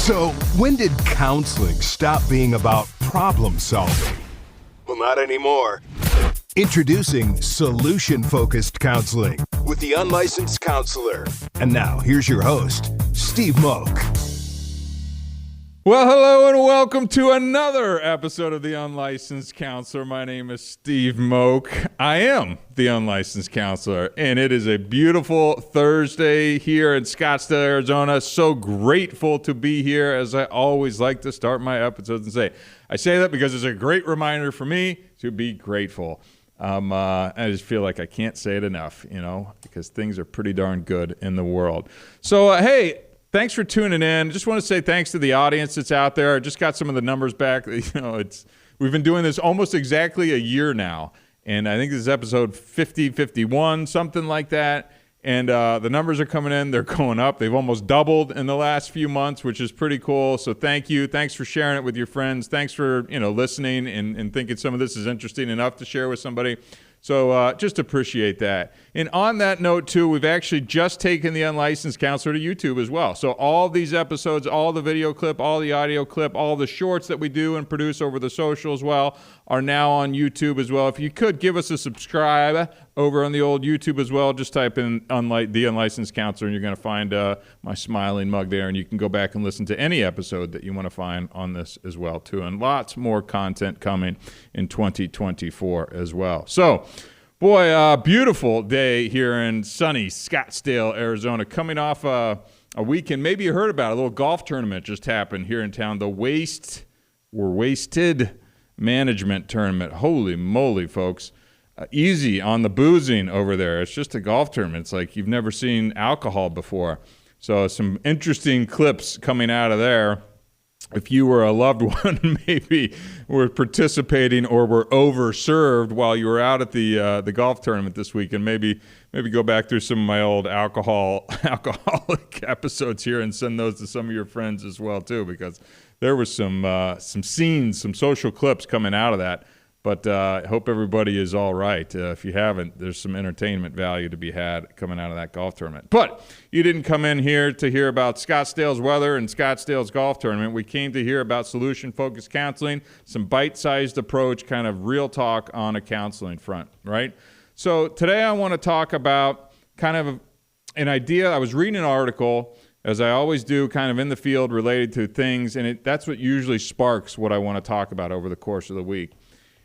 So, when did counseling stop being about problem solving? Well, not anymore. Introducing solution-focused counseling with the unlicensed counselor. And now, here's your host, Steve Moak. Well, hello and welcome to another episode of The Unlicensed Counselor. My name is Steve Moak. I am the Unlicensed Counselor, and it is a beautiful Thursday here in Scottsdale, Arizona. So grateful to be here, as I always like to start my episodes and say. I say that because it's a great reminder for me to be grateful. I just feel like I can't say it enough, because things are pretty darn good in the world. So, hey, thanks for tuning in. Just want to say thanks to the audience that's out there. I just got some of the numbers back. We've been doing this almost exactly a year now, and I think this is episode 50, 51, something like that. And the numbers are coming in. They're going up. They've almost doubled in the last few months, which is pretty cool. So thank you. Thanks for sharing it with your friends. Thanks for listening and thinking some of this is interesting enough to share with somebody. So just appreciate that. And on that note, too, we've actually just taken the Unlicensed Counselor to YouTube as well. So all these episodes, all the video clip, all the audio clip, all the shorts that we do and produce over the social as well are now on YouTube as well. If you could give us a subscribe over on the old YouTube as well, just type in the Unlicensed Counselor and you're going to find my smiling mug there. And you can go back and listen to any episode that you want to find on this as well, too. And lots more content coming in 2024 as well. So, boy, beautiful day here in sunny Scottsdale, Arizona. Coming off a weekend, maybe you heard about it, a little golf tournament just happened here in town. The Wasted Management Tournament. Holy moly, folks. Easy on the boozing over there. It's just a golf tournament. It's like you've never seen alcohol before. So some interesting clips coming out of there. If you were a loved one, maybe were participating or were overserved while you were out at the golf tournament this week, and maybe go back through some of my old alcoholic episodes here and send those to some of your friends as well too, because there was some scenes, some social clips coming out of that. But I hope everybody is all right. If you haven't, there's some entertainment value to be had coming out of that golf tournament. But you didn't come in here to hear about Scottsdale's weather and Scottsdale's golf tournament. We came to hear about solution-focused counseling, some bite-sized approach, kind of real talk on a counseling front, right? So today I want to talk about kind of an idea. I was reading an article, as I always do, kind of in the field related to things, and that's what usually sparks what I want to talk about over the course of the week.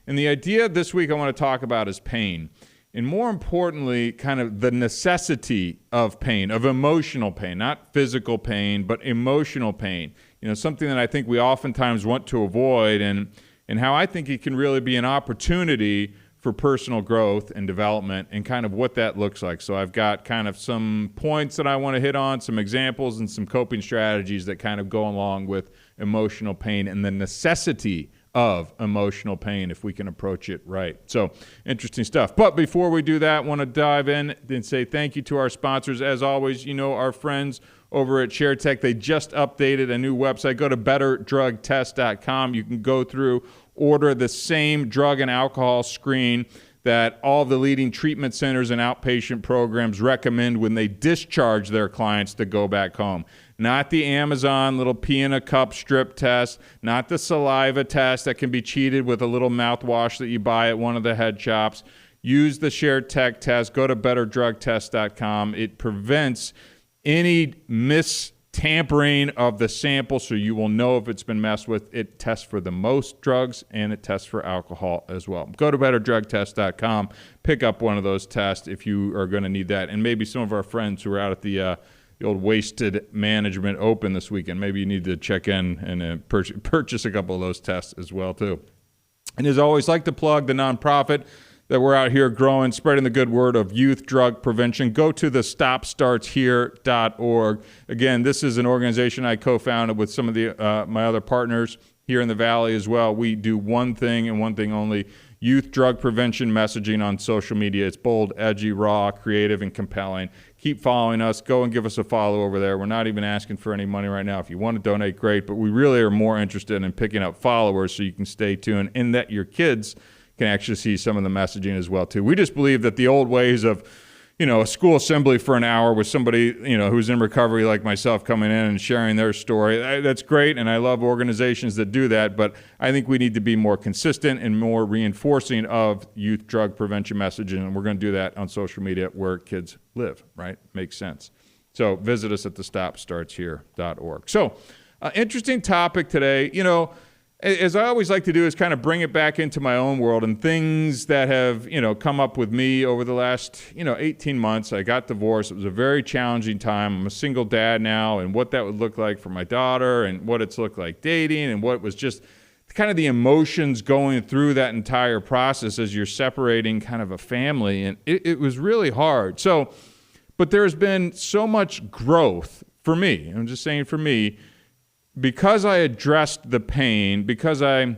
And the idea this week I want to talk about is pain. And more importantly, kind of the necessity of pain, of emotional pain, not physical pain, but emotional pain. Something that I think we oftentimes want to avoid, and how I think it can really be an opportunity for personal growth and development and kind of what that looks like. So I've got kind of some points that I want to hit on, some examples and some coping strategies that kind of go along with emotional pain and the necessity of emotional pain if we can approach it right. So interesting stuff. But before we do that, I want to dive in and say thank you to our sponsors. As always, our friends over at ShareTech, they just updated a new website. Go to betterdrugtest.com. You can go through, order the same drug and alcohol screen that all the leading treatment centers and outpatient programs recommend when they discharge their clients to go back home. Not the Amazon little pee in a cup strip test, not the saliva test that can be cheated with a little mouthwash that you buy at one of the head shops. Use the ShareTech test. Go to betterdrugtest.com. It prevents any tampering of the sample, so you will know if it's been messed with. It tests for the most drugs, and it tests for alcohol as well. Go to betterdrugtest.com. Pick up one of those tests if you are going to need that. And maybe some of our friends who are out at the old Wasted Management Open this weekend, maybe you need to check in and purchase a couple of those tests as well, too. And as always, like to plug the nonprofit that we're out here growing, spreading the good word of youth drug prevention. Go to the stopstartshere.org. Again, this is an organization I co-founded with some of my other partners here in the Valley as well. We do one thing and one thing only: youth drug prevention messaging on social media. It's bold, edgy, raw, creative, and compelling. Keep following us. Go and give us a follow over there. We're not even asking for any money right now. If you want to donate, great, but we really are more interested in picking up followers so you can stay tuned and that your kids can actually see some of the messaging as well, too. We just believe that the old ways of a school assembly for an hour with somebody, who's in recovery like myself coming in and sharing their story. That's great, and I love organizations that do that, but I think we need to be more consistent and more reinforcing of youth drug prevention messaging, and we're going to do that on social media where kids live, right? Makes sense. So visit us at thestopstartshere.org. So interesting topic today. As I always like to do is kind of bring it back into my own world and things that have, come up with me over the last, 18 months. I got divorced. It was a very challenging time. I'm a single dad now, and what that would look like for my daughter and what it's looked like dating and what was just kind of the emotions going through that entire process as you're separating kind of a family. And it was really hard. But there's been so much growth for me. I'm just saying for me, because I addressed the pain, because I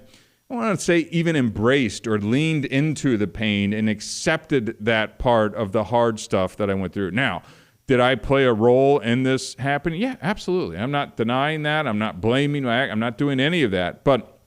want to say even embraced or leaned into the pain and accepted that part of the hard stuff that I went through. Now, did I play a role in this happening? Yeah, absolutely. I'm not denying that. I'm not blaming. I'm not doing any of that. But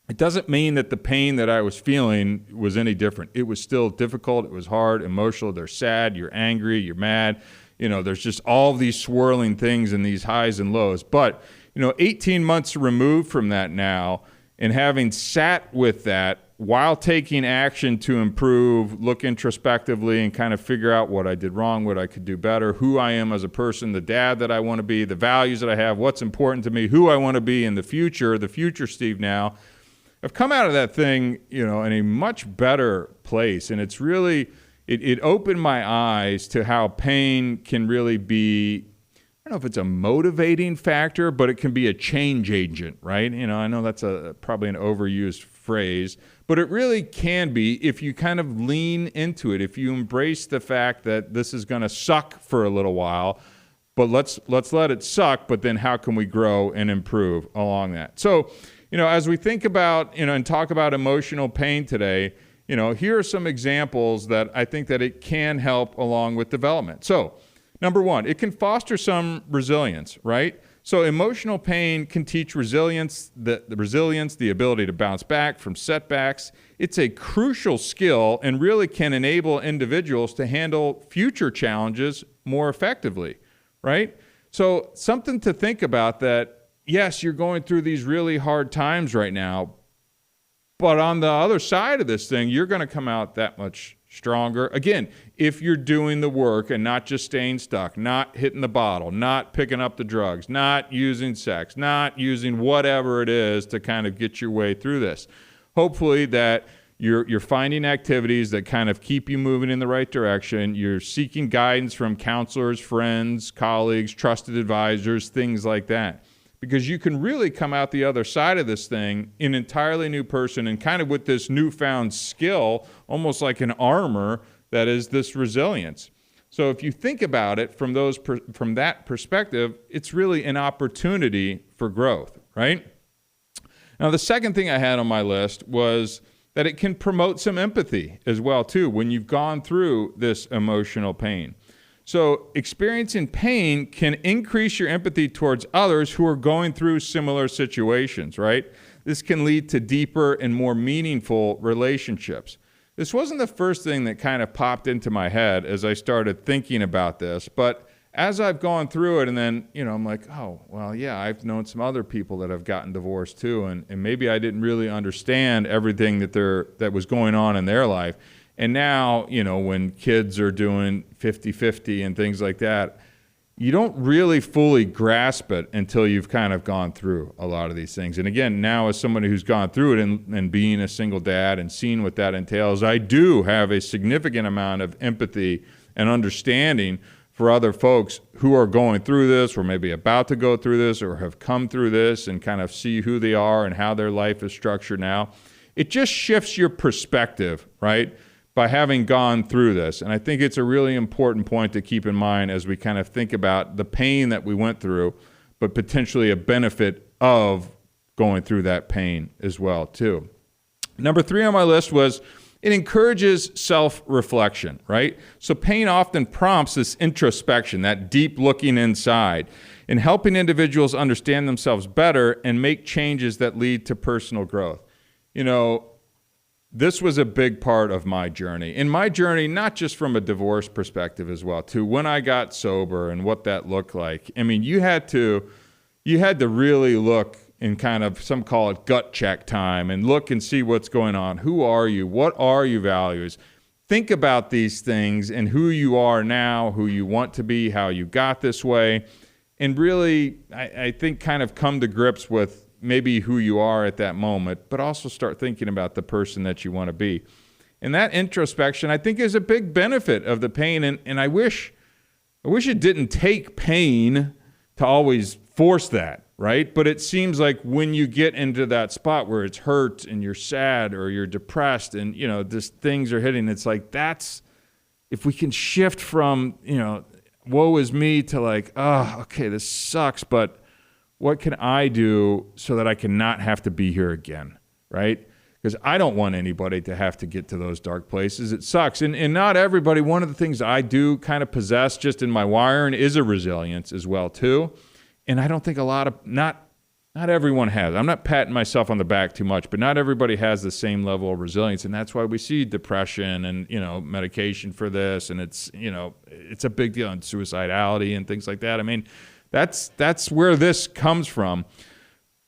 it doesn't mean that the pain that I was feeling was any different. It was still difficult. It was hard, emotional. They're sad. You're angry. You're mad. There's just all these swirling things and these highs and lows. But 18 months removed from that now, and having sat with that while taking action to improve, look introspectively and kind of figure out what I did wrong, what I could do better, who I am as a person, the dad that I want to be, the values that I have, what's important to me, who I want to be in the future Steve now. I've come out of that thing, in a much better place. And it's really, it opened my eyes to how pain can really be, I don't know if it's a motivating factor, but it can be a change agent, right? I know that's probably an overused phrase, but it really can be if you kind of lean into it, if you embrace the fact that this is going to suck for a little while, but let's let it suck, but then how can we grow and improve along that? So, as we think about, and talk about emotional pain today, here are some examples that I think that it can help along with development. So, number one, it can foster some resilience, right? So emotional pain can teach resilience, the ability to bounce back from setbacks. It's a crucial skill and really can enable individuals to handle future challenges more effectively, right? So something to think about that, yes, you're going through these really hard times right now, but on the other side of this thing, you're going to come out that much stronger. Again, if you're doing the work and not just staying stuck, not hitting the bottle, not picking up the drugs, not using sex, not using whatever it is to kind of get your way through this. Hopefully that you're finding activities that kind of keep you moving in the right direction. You're seeking guidance from counselors, friends, colleagues, trusted advisors, things like that. Because you can really come out the other side of this thing an entirely new person and kind of with this newfound skill, almost like an armor that is this resilience. So if you think about it from that perspective, it's really an opportunity for growth, right? Now, the second thing I had on my list was that it can promote some empathy as well, too, when you've gone through this emotional pain. So experiencing pain can increase your empathy towards others who are going through similar situations, right? This can lead to deeper and more meaningful relationships. This wasn't the first thing that kind of popped into my head as I started thinking about this, but as I've gone through it and then, I'm like, oh, well, yeah, I've known some other people that have gotten divorced too, and maybe I didn't really understand everything that was going on in their life. And now, when kids are doing 50-50 and things like that, you don't really fully grasp it until you've kind of gone through a lot of these things. And again, now as somebody who's gone through it and being a single dad and seeing what that entails, I do have a significant amount of empathy and understanding for other folks who are going through this or maybe about to go through this or have come through this and kind of see who they are and how their life is structured now. It just shifts your perspective, right? By having gone through this. And I think it's a really important point to keep in mind as we kind of think about the pain that we went through, but potentially a benefit of going through that pain as well, too. Number 3 on my list was it encourages self-reflection, right? So pain often prompts this introspection, that deep looking inside, and helping individuals understand themselves better and make changes that lead to personal growth. this was a big part of my journey. And my journey, not just from a divorce perspective as well, to when I got sober and what that looked like. I mean, you had to really look in kind of, some call it gut check time, and look and see what's going on. Who are you? What are your values? Think about these things and who you are now, who you want to be, how you got this way. And really, I think kind of come to grips with maybe who you are at that moment, but also start thinking about the person that you want to be. And that introspection, I think, is a big benefit of the pain. And I wish it didn't take pain to always force that, right? But it seems like when you get into that spot where it's hurt and you're sad or you're depressed and, just things are hitting, it's like, that's, if we can shift from, woe is me to like, oh, okay, this sucks, but what can I do so that I can not have to be here again, right? Because I don't want anybody to have to get to those dark places. It sucks. And not everybody, one of the things I do kind of possess just in my wiring is a resilience as well too. And I don't think not everyone has. I'm not patting myself on the back too much, but not everybody has the same level of resilience. And that's why we see depression and, medication for this. And it's a big deal on suicidality and things like that. I mean, that's where this comes from.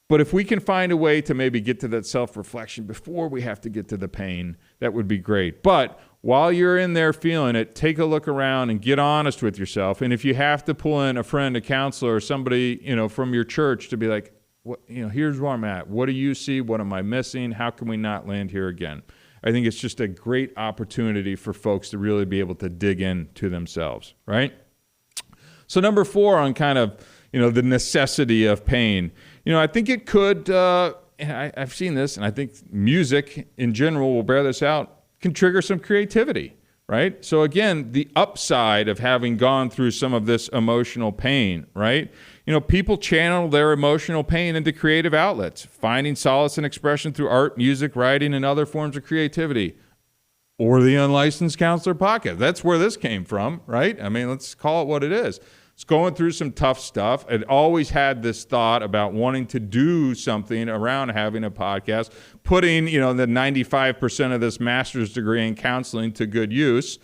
But if we can find a way to maybe get to that self-reflection before we have to get to the pain, that would be great. But while you're in there feeling it, take a look around and get honest with yourself. And if you have to pull in a friend, a counselor, or somebody, from your church to be like, here's where I'm at. What do you see? What am I missing? How can we not land here again? I think it's just a great opportunity for folks to really be able to dig into themselves, right? So number 4 on kind of, the necessity of pain. I think it could, I've seen this, and I think music in general will bear this out, can trigger some creativity, right? So again, the upside of having gone through some of this emotional pain, right? People channel their emotional pain into creative outlets, finding solace and expression through art, music, writing, and other forms of creativity. Or the Unlicensed Counselor Podcast. That's where this came from, right? I mean, let's call it what it is. It's going through some tough stuff. I'd always had this thought about wanting to do something around having a podcast, putting, the 95% of this master's degree in counseling to good use.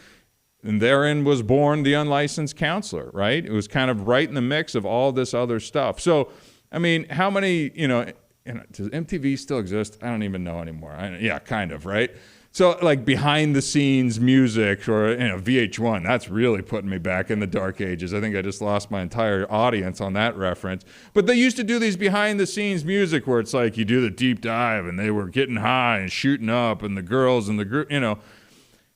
And therein was born the Unlicensed Counselor, right? It was kind of right in the mix of all this other stuff. So, I mean, how many, does MTV still exist? I don't even know anymore. Yeah, kind of, right? So like behind the scenes music or, VH1, that's really putting me back in the dark ages. I think I just lost my entire audience on that reference. But they used to do these behind the scenes music where it's like you do the deep dive and they were getting high and shooting up and the girls and the group,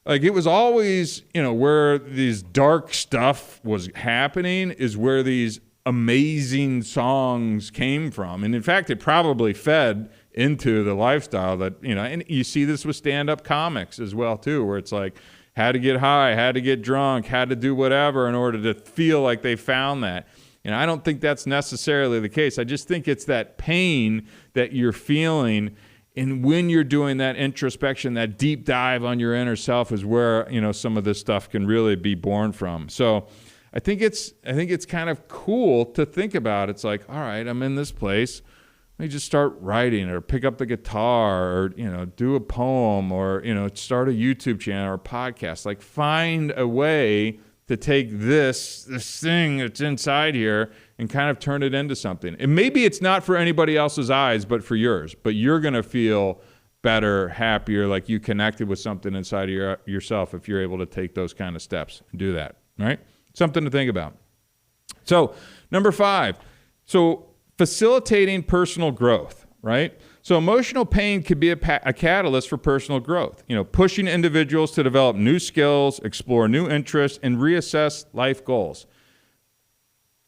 like it was always, where these dark stuff was happening is where these amazing songs came from. And in fact, it probably fed into the lifestyle that, and you see this with stand-up comics as well too, where it's like, had to get high, had to get drunk, had to do whatever in order to feel like they found that. I don't think that's necessarily the case. I just think it's that pain that you're feeling. And when you're doing that introspection, that deep dive on your inner self is where, some of this stuff can really be born from. So I think it's kind of cool to think about. It's like, all right, I'm in this place. Let me just start writing or pick up the guitar or, do a poem or, start a YouTube channel or a podcast. Like find a way to take this thing that's inside here and kind of turn it into something. And maybe it's not for anybody else's eyes, but for yours. But you're going to feel better, happier, like you connected with something inside of yourself if you're able to take those kind of steps and do that, right? Something to think about. So number 5, facilitating personal growth, right? So emotional pain could be a catalyst for personal growth, pushing individuals to develop new skills, explore new interests, and reassess life goals.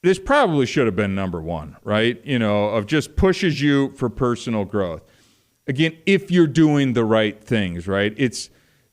This probably should have been number 1, right? Of just pushes you for personal growth. Again, if you're doing the right things, right?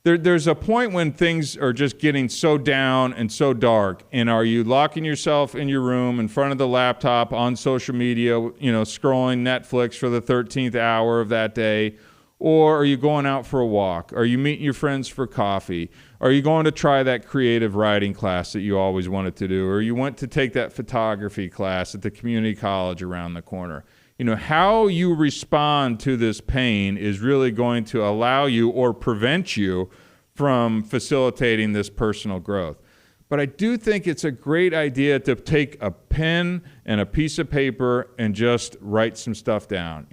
There's a point when things are just getting so down and so dark, and are you locking yourself in your room in front of the laptop on social media, scrolling Netflix for the 13th hour of that day, Or are you going out for a walk? Are you meeting your friends for coffee? Are you going to try that creative writing class that you always wanted to do? Or you went to take that photography class at the community college around the corner? How you respond to this pain is really going to allow you or prevent you from facilitating this personal growth. But I do think it's a great idea to take a pen and a piece of paper and just write some stuff down.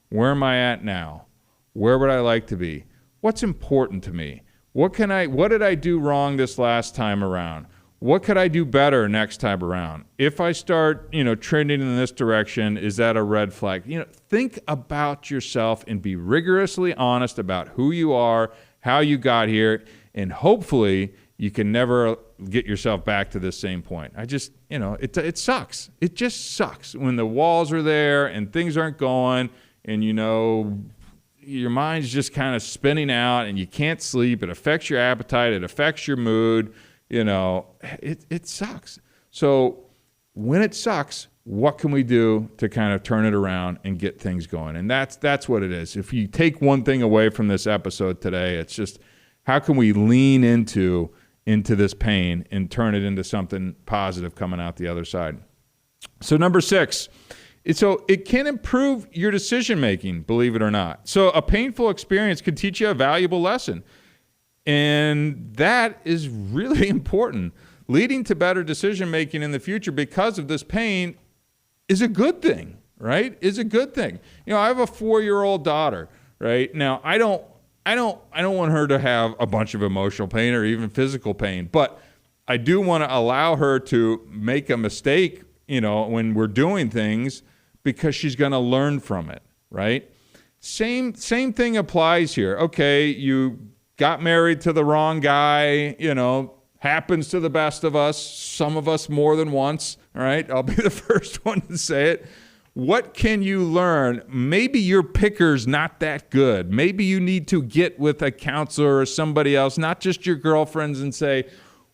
Where am I at now? Where would I like to be? What's important to me? What did I do wrong this last time around? What could I do better next time around? If I start, trending in this direction, is that a red flag? Think about yourself and be rigorously honest about who you are, how you got here, and hopefully you can never get yourself back to this same point. It sucks. It just sucks when the walls are there and things aren't going and, your mind's just kind of spinning out and you can't sleep. It affects your appetite. It affects your mood. It sucks. So when it sucks, what can we do to kind of turn it around and get things going? And that's what it is. If you take one thing away from this episode today, it's just how can we lean into this pain and turn it into something positive coming out the other side. So number 6, so it can improve your decision-making, believe it or not. So a painful experience can teach you a valuable lesson. And that is really important. Leading to better decision-making in the future because of this pain is a good thing, right? Is a good thing. I have a 4-year-old daughter, right? Now, I don't want her to have a bunch of emotional pain or even physical pain, but I do want to allow her to make a mistake, when we're doing things, because she's going to learn from it, right? Same thing applies here. Okay, you got married to the wrong guy, happens to the best of us, some of us more than once, all right? I'll be the first one to say it. What can you learn? Maybe your picker's not that good. Maybe you need to get with a counselor or somebody else, not just your girlfriends, and say,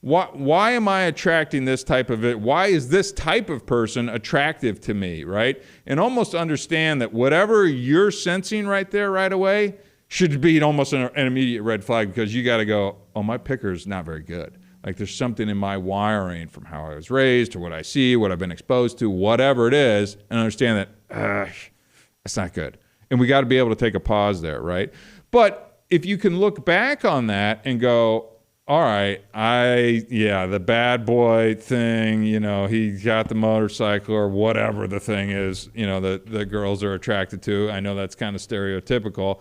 why am I attracting this type of it? Why is this type of person attractive to me, right? And almost understand that whatever you're sensing right there right away should be almost an immediate red flag, because you got to go, oh, my picker's not very good. Like there's something in my wiring from how I was raised or what I see, what I've been exposed to, whatever it is, and understand that that's not good. And we got to be able to take a pause there, right? But if you can look back on that and go, all right, the bad boy thing, he got the motorcycle or whatever the thing is, the girls are attracted to. I know that's kind of stereotypical.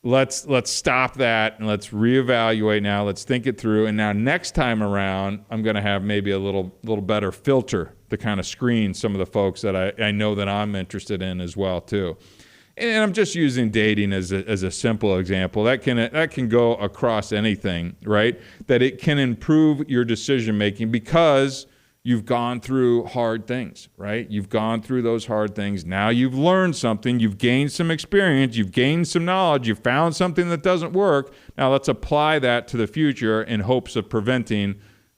Let's stop that and let's reevaluate now. Let's think it through. And now next time around, I'm going to have maybe a little better filter to kind of screen some of the folks that I know that I'm interested in as well too. And I'm just using dating as a simple example. That can go across anything, right? That it can improve your decision making because you've gone through hard things, right? You've gone through those hard things. Now you've learned something. You've gained some experience. You've gained some knowledge. You've found something that doesn't work. Now let's apply that to the future in hopes of preventing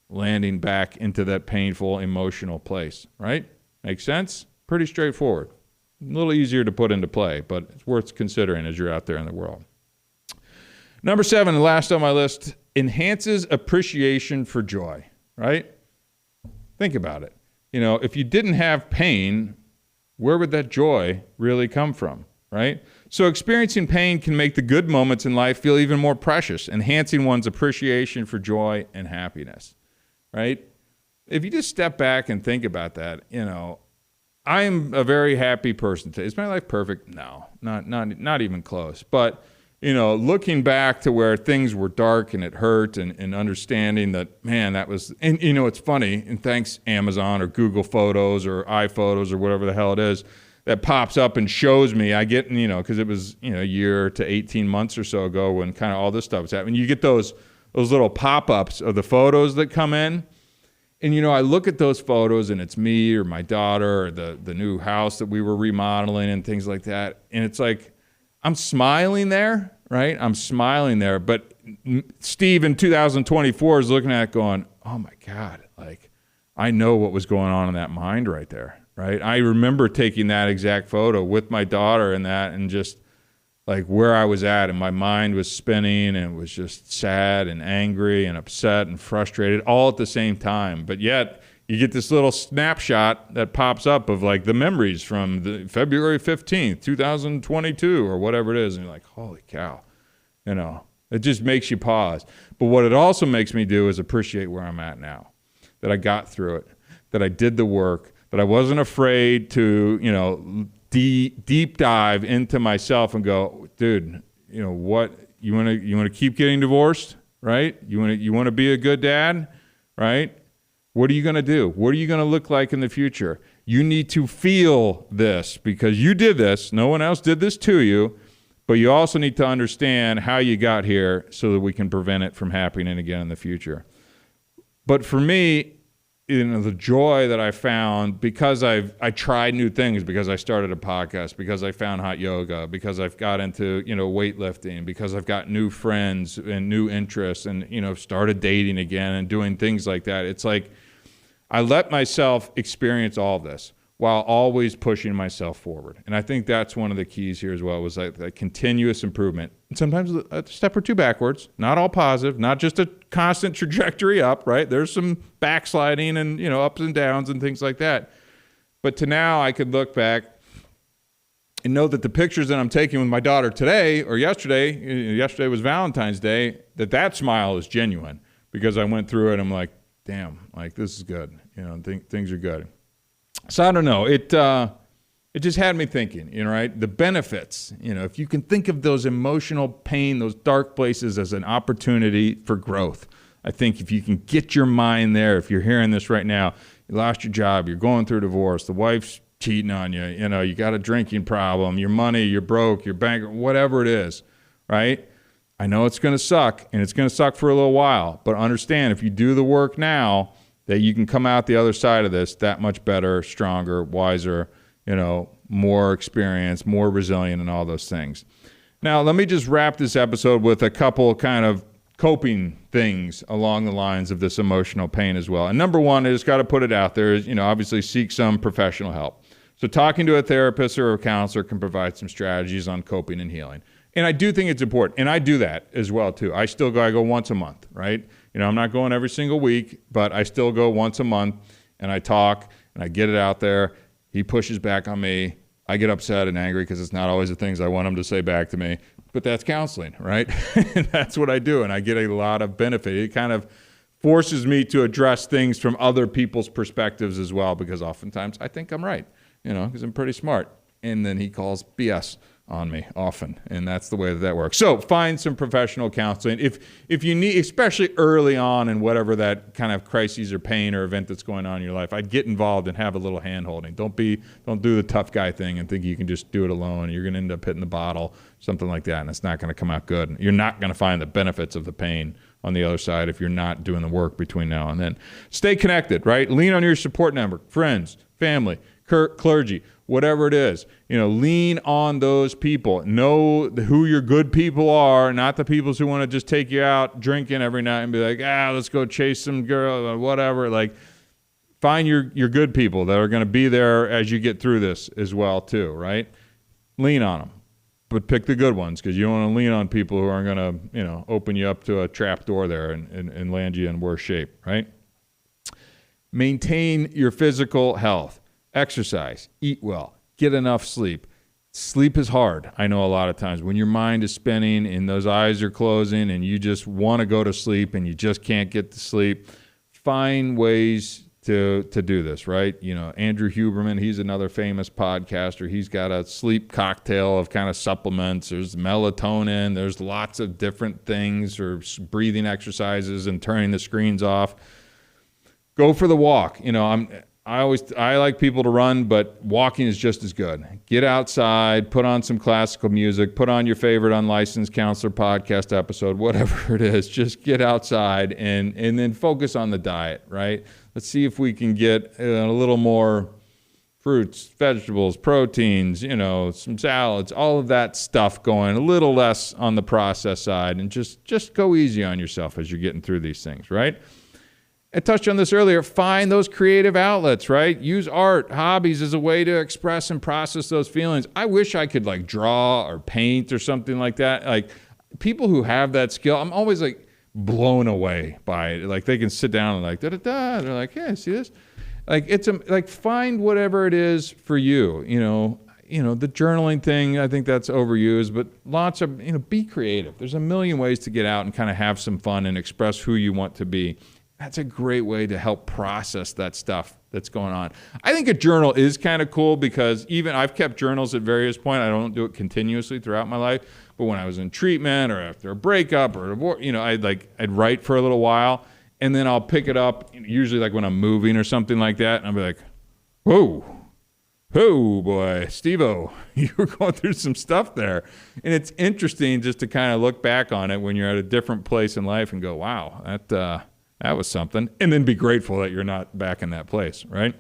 landing back into that painful emotional place, right? Make sense? Pretty straightforward. A little easier to put into play, but it's worth considering as you're out there in the world. Number 7, and last on my list, enhances appreciation for joy, right? Think about it. If you didn't have pain, where would that joy really come from, right? So experiencing pain can make the good moments in life feel even more precious, enhancing one's appreciation for joy and happiness, right? If you just step back and think about that, I'm a very happy person today. Is my life perfect? No, not even close. But, looking back to where things were dark and it hurt and understanding that, man, that was, and it's funny, and thanks Amazon or Google Photos or iPhotos or whatever the hell it is, that pops up and shows me, I get, because it was, a year to 18 months or so ago when kind of all this stuff was happening. You get those little pop-ups of the photos that come in. And, I look at those photos and it's me or my daughter or the new house that we were remodeling and things like that. And it's like, I'm smiling there, right? I'm smiling there. But Steve in 2024 is looking at it going, oh my God, like I know what was going on in that mind right there, right? I remember taking that exact photo with my daughter and that and just like where I was at, and my mind was spinning, and it was just sad and angry and upset and frustrated all at the same time. But yet you get this little snapshot that pops up of like the memories from the February 15th, 2022 or whatever it is. And you're like, holy cow, it just makes you pause. But what it also makes me do is appreciate where I'm at now, that I got through it, that I did the work, that I wasn't afraid to, deep dive into myself and go, dude, what you want to keep getting divorced, right? You want to be a good dad, right? What are you going to do? What are you going to look like in the future? You need to feel this because you did this. No one else did this to you, but you also need to understand how you got here so that we can prevent it from happening again in the future. But for me, the joy that I found because I tried new things, because I started a podcast, because I found hot yoga, because I've got into, weightlifting, because I've got new friends and new interests and, started dating again and doing things like that. It's like I let myself experience all of this while always pushing myself forward. And I think that's one of the keys here as well, was like that continuous improvement. And sometimes a step or two backwards, not all positive, not just a constant trajectory up, right? There's some backsliding and, ups and downs and things like that. But to now I could look back and know that the pictures that I'm taking with my daughter today or yesterday was Valentine's Day, that smile is genuine because I went through it and I'm like, damn, like this is good. Things are good. So I don't know. It just had me thinking, right? The benefits, if you can think of those emotional pain, those dark places as an opportunity for growth. I think if you can get your mind there, if you're hearing this right now, you lost your job, you're going through divorce, the wife's cheating on you, you got a drinking problem, your money, you're broke, you're bankrupt, whatever it is, right? I know it's going to suck, and it's going to suck for a little while, but understand if you do the work now, that you can come out the other side of this that much better, stronger, wiser, more experienced, more resilient, and all those things. Now, let me just wrap this episode with a couple kind of coping things along the lines of this emotional pain as well. And number one, I just got to put it out there is, obviously seek some professional help. So talking to a therapist or a counselor can provide some strategies on coping and healing. And I do think it's important. And I do that as well, too. I go once a month, right? I'm not going every single week, but I still go once a month and I talk and I get it out there. He pushes back on me. I get upset and angry because it's not always the things I want him to say back to me. But that's counseling, right? That's what I do. And I get a lot of benefit. It kind of forces me to address things from other people's perspectives as well, because oftentimes I think I'm right, because I'm pretty smart. And then he calls BS on me often, and that's the way that works. So find some professional counseling if you need, especially early on in whatever that kind of crisis or pain or event that's going on in your life. I'd get involved and have a little hand holding. Don't do the tough guy thing and think you can just do it alone. You're going to end up hitting the bottle, something like that, and it's not going to come out good. You're not going to find the benefits of the pain on the other side if you're not doing the work between now and then. Stay connected, right? Lean on your support network, friends, family, clergy, whatever it is, lean on those people. Know who your good people are, not the people who want to just take you out drinking every night and be like, let's go chase some girl or whatever. Like, find your good people that are going to be there as you get through this as well too, right? Lean on them, but pick the good ones, because you don't want to lean on people who are going to, open you up to a trap door there and land you in worse shape, right? Maintain your physical health. Exercise, eat well, get enough sleep. Sleep is hard. I know a lot of times when your mind is spinning and those eyes are closing and you just want to go to sleep and you just can't get to sleep, find ways to do this, right? Andrew Huberman, he's another famous podcaster. He's got a sleep cocktail of kind of supplements. There's melatonin. There's lots of different things, or breathing exercises and turning the screens off. Go for the walk. I like people to run, but walking is just as good. Get outside, put on some classical music, put on your favorite unlicensed counselor podcast episode, whatever it is. Just get outside and then focus on the diet, right? Let's see if we can get a little more fruits, vegetables, proteins, some salads, all of that stuff going, a little less on the processed side, and just go easy on yourself as you're getting through these things, right? I touched on this earlier. Find those creative outlets, right? Use art, hobbies as a way to express and process those feelings. I wish I could like draw or paint or something like that. Like people who have that skill, I'm always like blown away by it. Like they can sit down and like da-da-da. They're like, hey, see this? Like it's like find whatever it is for you. The journaling thing, I think that's overused, but lots of, be creative. There's a million ways to get out and kind of have some fun and express who you want to be. That's a great way to help process that stuff that's going on. I think a journal is kind of cool because even I've kept journals at various points. I don't do it continuously throughout my life, but when I was in treatment or after a breakup or divorce, I'd write for a little while and then I'll pick it up, usually like when I'm moving or something like that, and I'll be like, whoa, boy, Steve-O, you were going through some stuff there. And it's interesting just to kind of look back on it when you're at a different place in life and go, wow, that was something. And then be grateful that you're not back in that place, right?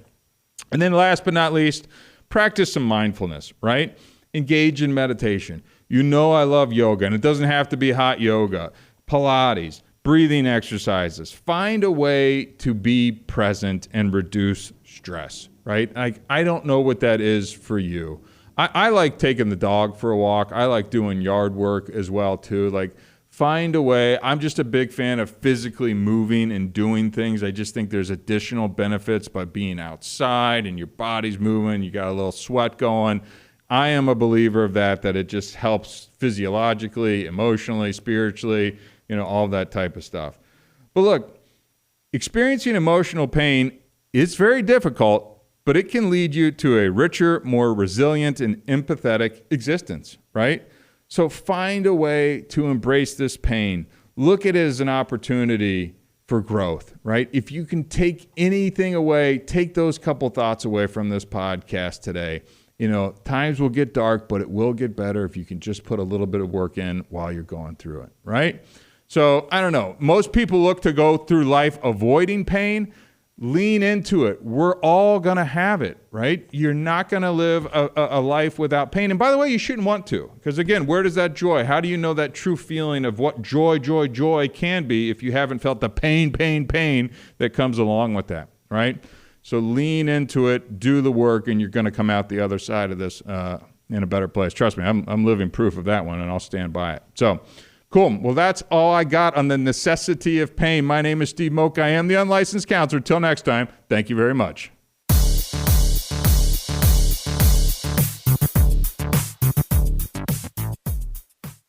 And then last but not least, practice some mindfulness, right? Engage in meditation. I love yoga, and it doesn't have to be hot yoga. Pilates, breathing exercises. Find a way to be present and reduce stress, right? I don't know what that is for you. I like taking the dog for a walk. I like doing yard work as well, too. Like, find a way. I'm just a big fan of physically moving and doing things. I just think there's additional benefits by being outside and your body's moving. You got a little sweat going. I am a believer of that it just helps physiologically, emotionally, spiritually, all that type of stuff. But look, experiencing emotional pain is very difficult, but it can lead you to a richer, more resilient, and empathetic existence, right? So find a way to embrace this pain. Look at it as an opportunity for growth, right? If you can take anything away, take those couple thoughts away from this podcast today. Times will get dark, but it will get better if you can just put a little bit of work in while you're going through it, right? So I don't know. Most people look to go through life avoiding pain. Lean into it. We're all going to have it, right? You're not going to live a life without pain. And by the way, you shouldn't want to. Because again, where does that joy? How do you know that true feeling of what joy can be if you haven't felt the pain that comes along with that, right? So lean into it, do the work, and you're going to come out the other side of this in a better place. Trust me, I'm living proof of that one, and I'll stand by it. So cool. Well, that's all I got on the necessity of pain. My name is Steve Moak. I am the Unlicensed Counselor. Till next time, thank you very much.